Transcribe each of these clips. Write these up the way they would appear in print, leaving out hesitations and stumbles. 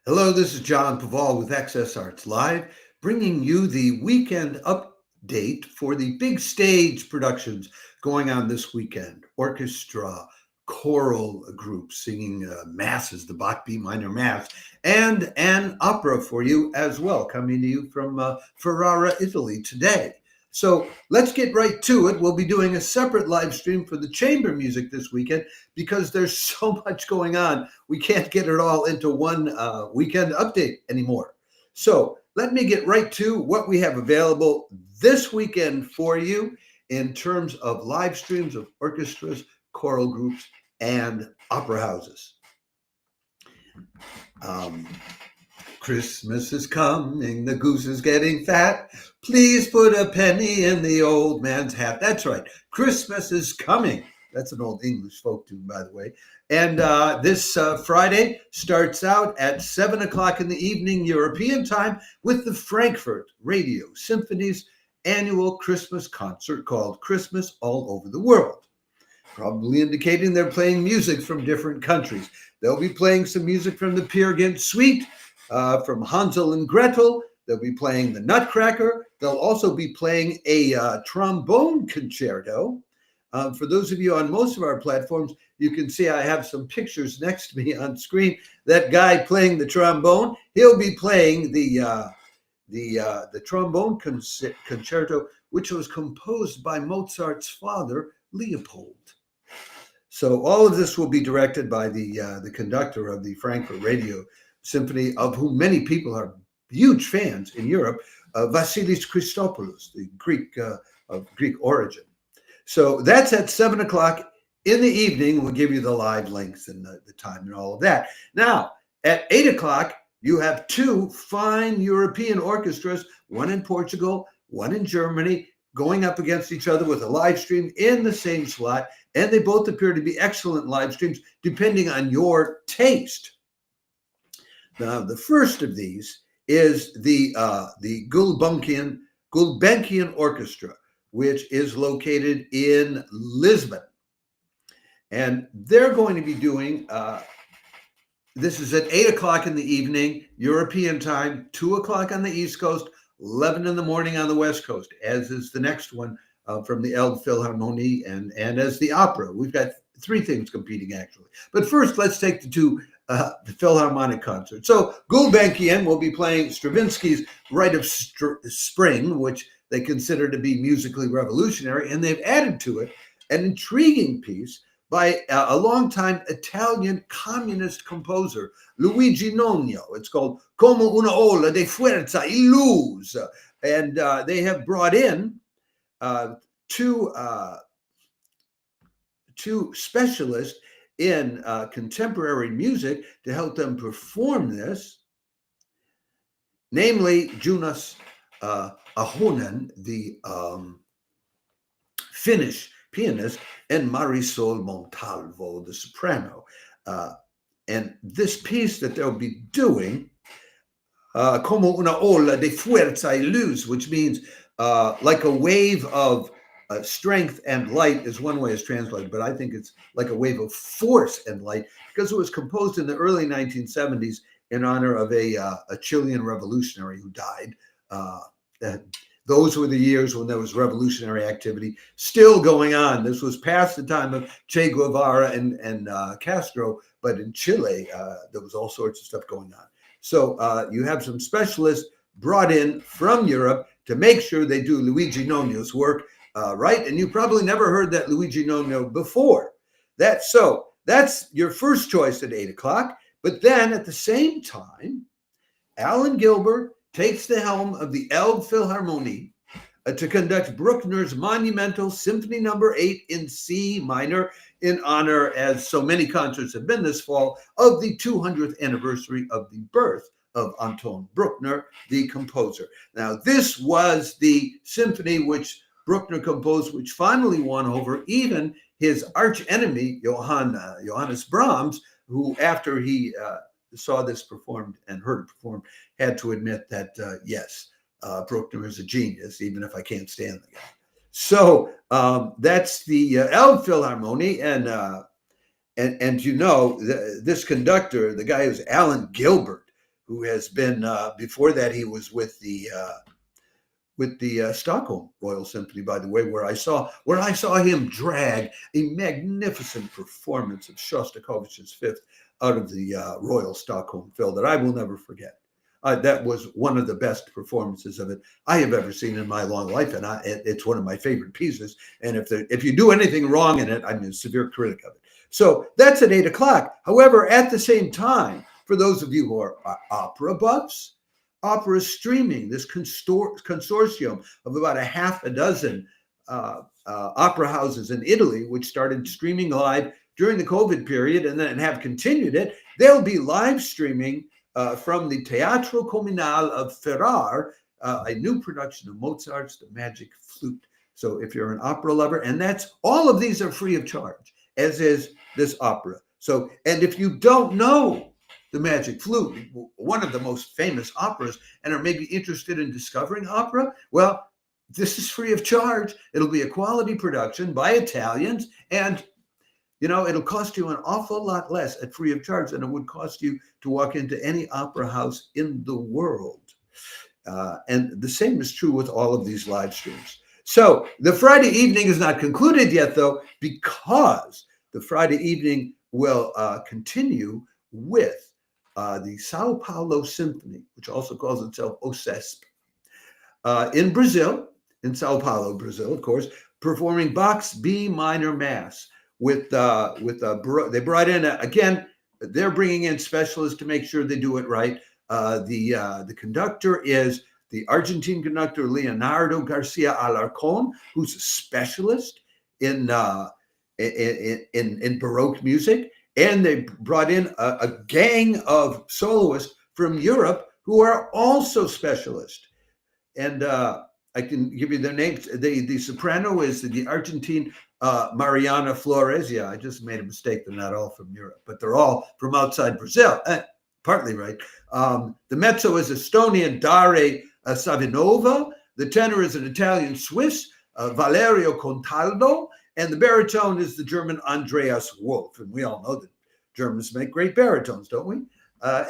Hello, this is John Paval with Access Arts Live, bringing you the weekend update for the big stage productions going on this weekend. Orchestra, choral groups singing masses, the Bach B minor mass, and an opera for you as well, coming to you from Ferrara, Italy today. So let's get right to it. We'll be doing a separate live stream for the chamber music this weekend because there's so much going on. We can't get it all into one weekend update anymore. So let me get right to what we have available this weekend for you in terms of live streams of orchestras, choral groups, and opera houses. Christmas is coming, the goose is getting fat. Please put a penny in the old man's hat. That's right. Christmas is coming. That's an old English folk tune, by the way. And this Friday starts out at 7 o'clock in the evening European time with the Frankfurt Radio Symphony's annual Christmas concert called Christmas All Over the World, probably indicating they're playing music from different countries. They'll be playing some music from the Peer Gynt Suite, from Hansel and Gretel. They'll be playing the Nutcracker. They'll also be playing a trombone concerto. For those of you on most of our platforms, you can see I have some pictures next to me on screen. That guy playing the trombone, he'll be playing the trombone concerto, which was composed by Mozart's father, Leopold. So all of this will be directed by the conductor of the Frankfurt Radio Symphony, of whom many people are huge fans in Europe, Vasilis Christopoulos, the Greek of Greek origin. So that's at 7 o'clock in the evening. We'll give you the live links and the time and all of that. Now, at 8 o'clock, you have two fine European orchestras, one in Portugal, one in Germany, going up against each other with a live stream in the same slot. And they both appear to be excellent live streams, depending on your taste. Now, the first of these is the Gulbenkian Orchestra, which is located in Lisbon. And they're going to be doing, this is at 8 o'clock in the evening, European time, 2 o'clock on the East Coast, 11 in the morning on the West Coast, as is the next one from the Elbphilharmonie and as the opera. We've got three things competing, actually. But first, let's take the Philharmonic concert. So Gulbenkian will be playing Stravinsky's Rite of Spring, which they consider to be musically revolutionary, and they've added to it an intriguing piece by a longtime Italian communist composer, Luigi Nono. It's called Come una ola di fuerza illusa. And they have brought in two specialists in contemporary music to help them perform this, namely Jonas Ahonen, the Finnish pianist, and Marisol Montalvo, the soprano. And this piece that they'll be doing, Come una ola di fuerza illusa, which means like a wave of strength and light, is one way it's translated, but I think it's like a wave of force and light because it was composed in the early 1970s in honor of a Chilean revolutionary who died. Those were the years when there was revolutionary activity still going on. This was past the time of Che Guevara and Castro, but in Chile, there was all sorts of stuff going on. So you have some specialists brought in from Europe to make sure they do Luigi Nono's work right. And you probably never heard that Luigi Nono before. That's your first choice at 8 o'clock. But then at the same time, Alan Gilbert takes the helm of the Elbphilharmonie to conduct Bruckner's monumental Symphony No. 8 in C minor in honor, as so many concerts have been this fall, of the 200th anniversary of the birth of Anton Bruckner, the composer. Now, this was the symphony which Bruckner composed, which finally won over even his archenemy, Johannes Brahms, who, after he saw this performed and heard it performed, had to admit that, yes, Bruckner is a genius, even if I can't stand the guy. So that's the Elbphilharmonie, and you know, this conductor, the guy who's Alan Gilbert, who has been, before that, he was with the Stockholm Royal Symphony, by the way, where I saw him drag a magnificent performance of Shostakovich's Fifth out of the Royal Stockholm Phil that I will never forget. That was one of the best performances of it I have ever seen in my long life, and it's one of my favorite pieces. And if you do anything wrong in it, I'm a severe critic of it. So that's at 8 o'clock. However, at the same time, for those of you who are opera buffs, opera streaming, this consortium of about a half a dozen opera houses in Italy, which started streaming live during the COVID period and then have continued it, they'll be live streaming from the Teatro Comunale of Ferrara, a new production of Mozart's The Magic Flute. So if you're an opera lover, and all of these are free of charge, as is this opera. So, and if you don't know The Magic Flute, one of the most famous operas, and are maybe interested in discovering opera, well, this is free of charge. It'll be a quality production by Italians, and it'll cost you an awful lot less at free of charge than it would cost you to walk into any opera house in the world. And the same is true with all of these live streams. So the Friday evening is not concluded yet, though, because the Friday evening will continue with the Sao Paulo Symphony, which also calls itself Osesp, in Brazil, in Sao Paulo, Brazil, of course, performing Bach's B minor Mass with they brought in again. They're bringing in specialists to make sure they do it right. The conductor is the Argentine conductor Leonardo Garcia Alarcón, who's a specialist in Baroque music. And they brought in a gang of soloists from Europe who are also specialists. And I can give you their names. The soprano is the Argentine Mariana Flores. Yeah, I just made a mistake. They're not all from Europe, but they're all from outside Brazil. Partly right. The mezzo is Estonian Dare Savinova. The tenor is an Italian Swiss, Valerio Contaldo. And the baritone is the German Andreas Wolf. And we all know that Germans make great baritones, don't we?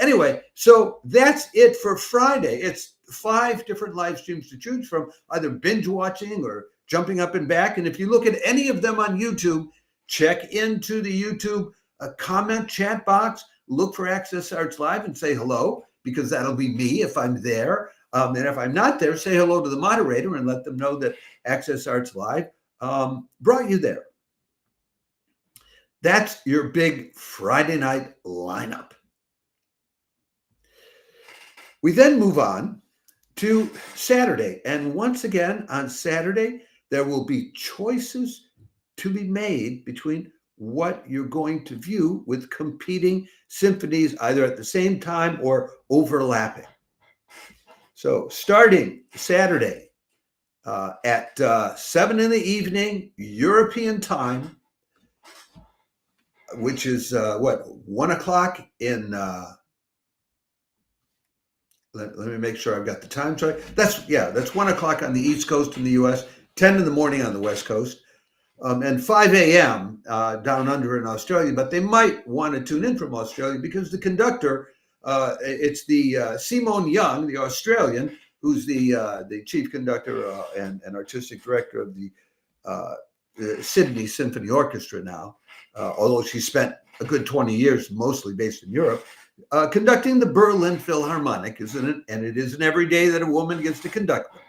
Anyway, so that's it for Friday. It's 5 different live streams to choose from, either binge watching or jumping up and back. And if you look at any of them on YouTube, check into the YouTube comment chat box, look for Access Arts Live and say hello, because that'll be me if I'm there. And if I'm not there, say hello to the moderator and let them know that Access Arts Live brought you there. That's your big Friday night lineup. We then move on to Saturday. And once again, on Saturday, there will be choices to be made between what you're going to view with competing symphonies, either at the same time or overlapping. So starting Saturday at 7 in the evening, European time, which is 1 o'clock in... Let me make sure I've got the time right. That's 1 o'clock on the East Coast in the U.S., 10 in the morning on the West Coast, and 5 a.m. Down under in Australia. But they might want to tune in from Australia because the conductor, it's the Simone Young, the Australian, who's the chief conductor and artistic director of the Sydney Symphony Orchestra now, although she spent a good 20 years mostly based in Europe. Conducting the Berlin Philharmonic, isn't it? And it isn't every day that a woman gets to conduct them.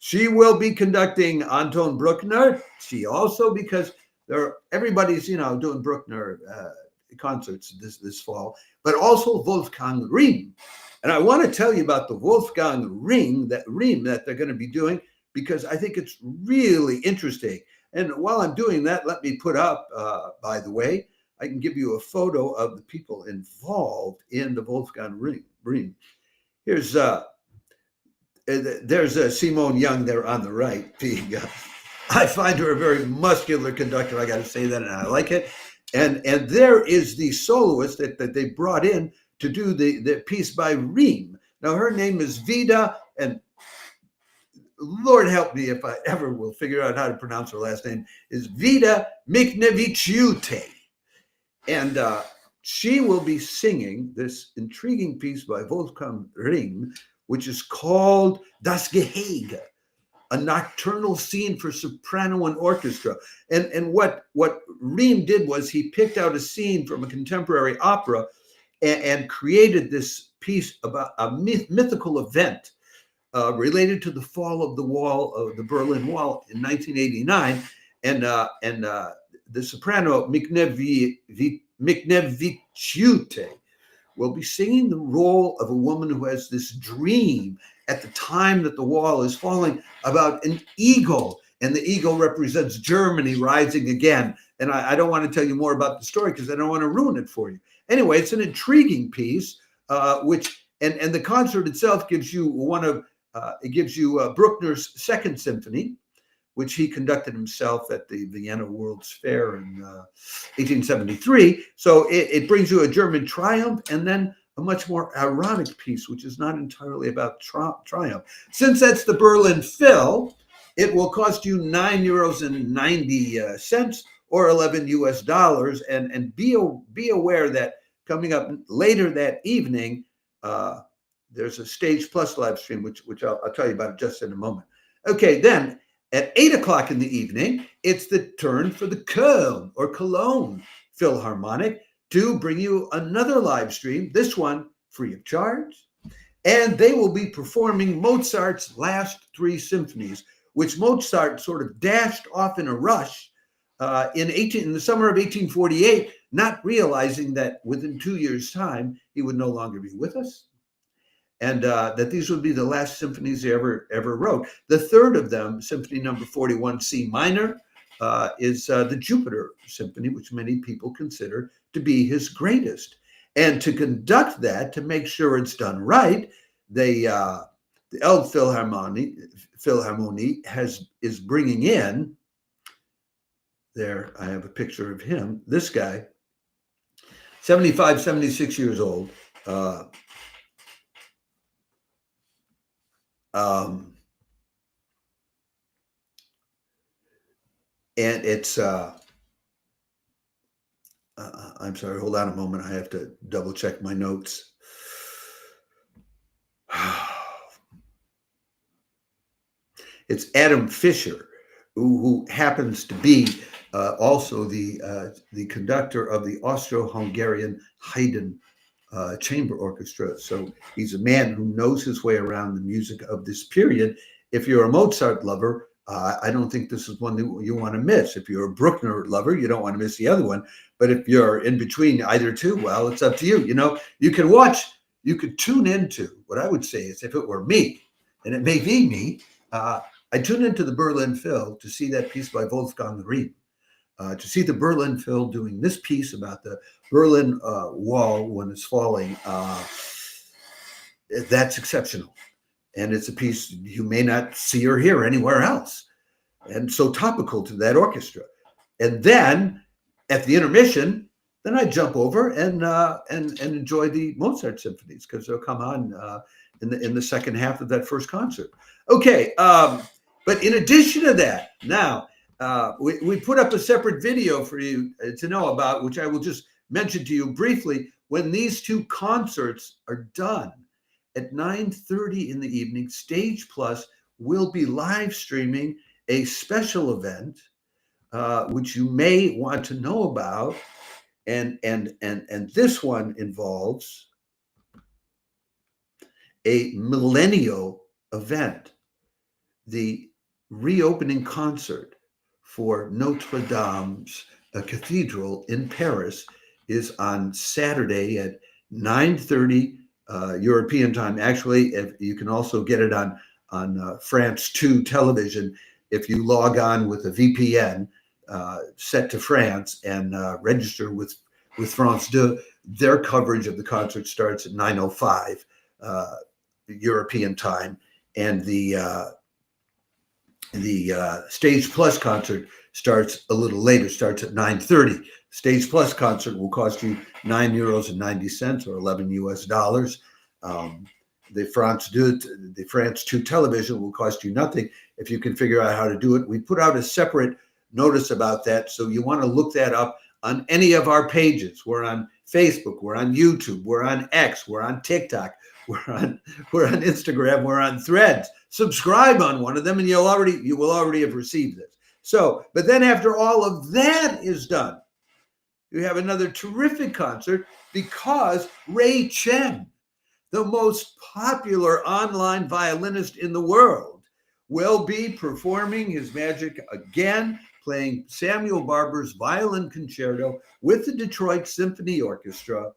She will be conducting Anton Bruckner. She also, because everybody's doing Bruckner concerts this fall, but also Wolfgang Rihm. And I want to tell you about the Wolfgang Rihm that they're going to be doing, because I think it's really interesting. And while I'm doing that, let me put up, by the way, I can give you a photo of the people involved in the Wolfgang Rihm. Here's there's Simone Young there on the right. I find her a very muscular conductor. I got to say that, and I like it. And there is the soloist that they brought in to do the piece by Rihm. Now her name is Vida, and Lord help me if I ever will figure out how to pronounce her last name, is Vida Miknevičiūtė. And she will be singing this intriguing piece by Wolfgang Rihm, which is called Das Gehege, a nocturnal scene for soprano and orchestra. And what Rihm did was he picked out a scene from a contemporary opera and created this piece about a mythical event related to the fall of the wall of the Berlin Wall in 1989. And the soprano Bignamini will be singing the role of a woman who has this dream at the time that the wall is falling about an eagle, and the eagle represents Germany rising again. And I don't want to tell you more about the story because I don't want to ruin it for you. Anyway, it's an intriguing piece, which and the concert itself gives you Bruckner's Second Symphony, which he conducted himself at the Vienna World's Fair in 1873. So it brings you a German triumph and then a much more ironic piece, which is not entirely about triumph. Since that's the Berlin Phil, it will cost you €9.90 or $11 US. And be aware that coming up later that evening, there's a Stage Plus live stream, which I'll tell you about just in a moment. Okay, then at 8 o'clock in the evening, it's the turn for the Köln or Cologne Philharmonic to bring you another live stream, this one free of charge. And they will be performing Mozart's last 3 symphonies, which Mozart sort of dashed off in a rush in the summer of 1848, not realizing that within 2 years' time, he would no longer be with us. And that these would be the last symphonies he ever wrote. The third of them, Symphony Number 41, C minor, is the Jupiter Symphony, which many people consider to be his greatest. And to conduct that, to make sure it's done right, the Elbphilharmonie is bringing in. There, I have a picture of him. This guy, 75, 76 years old. And it's, I'm sorry, hold on a moment. I have to double check my notes. It's Adam Fischer, who happens to be also the conductor of the Austro-Hungarian Haydn chamber orchestra. So he's a man who knows his way around the music of this period. If you're a Mozart lover, I don't think this is one that you want to miss. If you're a Bruckner lover, you don't want to miss the other one. But if you're in between either two, well, it's up to you. You know, you could tune into, what I would say is, if it were me, and it may be me, I tune into the Berlin Phil to see that piece by Wolfgang Rihm. To see the Berlin Phil doing this piece about the Berlin Wall when it's falling, that's exceptional. And it's a piece you may not see or hear anywhere else. And so topical to that orchestra. And then at the intermission, then I jump over and enjoy the Mozart symphonies, because they'll come on in the second half of that first concert. Okay, but in addition to that, now, we put up a separate video for you to know about, which I will just mention to you briefly. When these 2 concerts are done at 9:30 in the evening, Stage Plus will be live streaming a special event, which you may want to know about. And this one involves a millennial event, the reopening concert for Notre Dame's Cathedral in Paris is on Saturday at 9:30 European time. Actually, if you can also get it on France 2 television if you log on with a VPN set to France and register with France 2. Their coverage of the concert starts at 9:05 European time, and the Stage Plus concert starts a little later, starts at 9:30. Stage Plus concert will cost you €9.90 or $11 US. The France 2 television will cost you nothing if you can figure out how to do it. We put out a separate notice about that, so you want to look that up on any of our pages. We're on Facebook, we're on YouTube, we're on X, we're on TikTok, we're on Instagram, we're on Threads. Subscribe on one of them, and you will already have received this. So, but then after all of that is done, you have another terrific concert because Chen, the most popular online violinist in the world, will be performing his magic again, playing Samuel Barber's violin concerto with the Detroit Symphony Orchestra,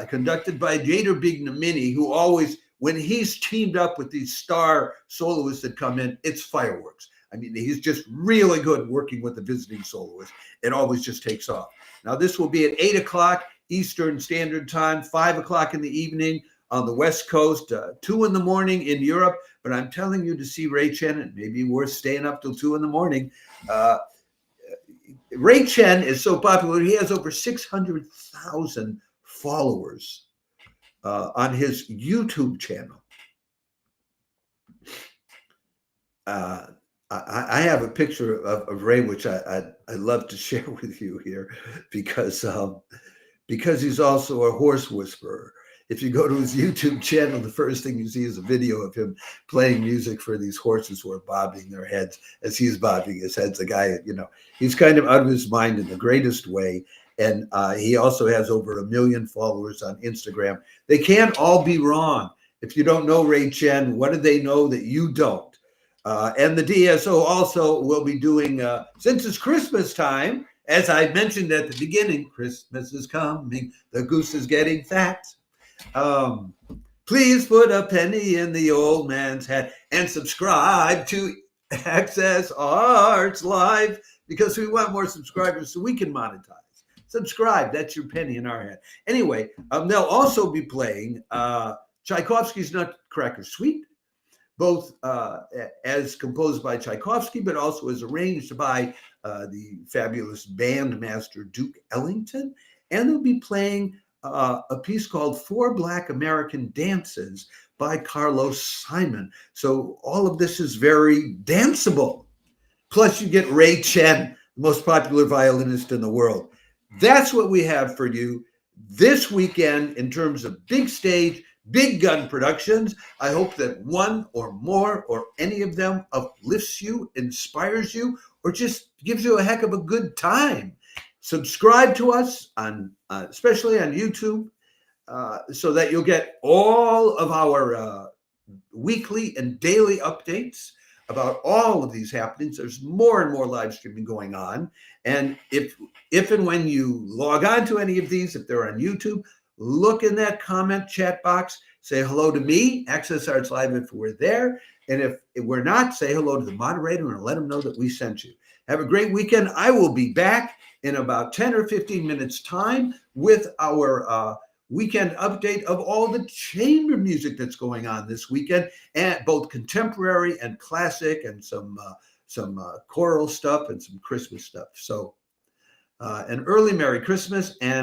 conducted by Bignamini, who always, when he's teamed up with these star soloists that come in, it's fireworks. I mean, he's just really good working with the visiting soloist. It always just takes off. Now, this will be at 8 o'clock Eastern Standard Time, 5 o'clock in the evening on the West Coast, 2 in the morning in Europe. But I'm telling you, to see Chen, it may be worth staying up till 2 in the morning. Chen is so popular, he has over 600,000 followers on his YouTube channel. I have a picture of Ray, which I love to share with you here, because he's also a horse whisperer. If you go to his YouTube channel, the first thing you see is a video of him playing music for these horses who are bobbing their heads as he's bobbing his heads. The guy, he's kind of out of his mind in the greatest way. And he also has over 1 million followers on Instagram. They can't all be wrong. If you don't know Chen, what do they know that you don't? And the DSO also will be doing, since it's Christmas time, as I mentioned at the beginning, Christmas is coming, the goose is getting fat. Please put a penny in the old man's hat and subscribe to Access Arts Live, because we want more subscribers so we can monetize. Subscribe, that's your penny in our hat. Anyway, they'll also be playing Tchaikovsky's Nutcracker Suite, both as composed by Tchaikovsky, but also as arranged by the fabulous bandmaster Duke Ellington. And they'll be playing a piece called Four Black American Dances by Carlos Simon. So all of this is very danceable. Plus you get Chen, the most popular violinist in the world. That's what we have for you this weekend in terms of big stage, big gun productions. I hope that one or more or any of them uplifts you, inspires you, or just gives you a heck of a good time. Subscribe to us on, especially on YouTube, so that you'll get all of our weekly and daily updates about all of these happenings. There's more and more live streaming going on. And if and when you log on to any of these, if they're on YouTube, look in that comment chat box, say hello to me, Access Arts Live, if we're there. And if we're not, say hello to the moderator and let them know that we sent you. Have a great weekend. I will be back in about 10 or 15 minutes time with our weekend update of all the chamber music that's going on this weekend, and both contemporary and classic, and some choral stuff and some Christmas stuff. So an early Merry Christmas, and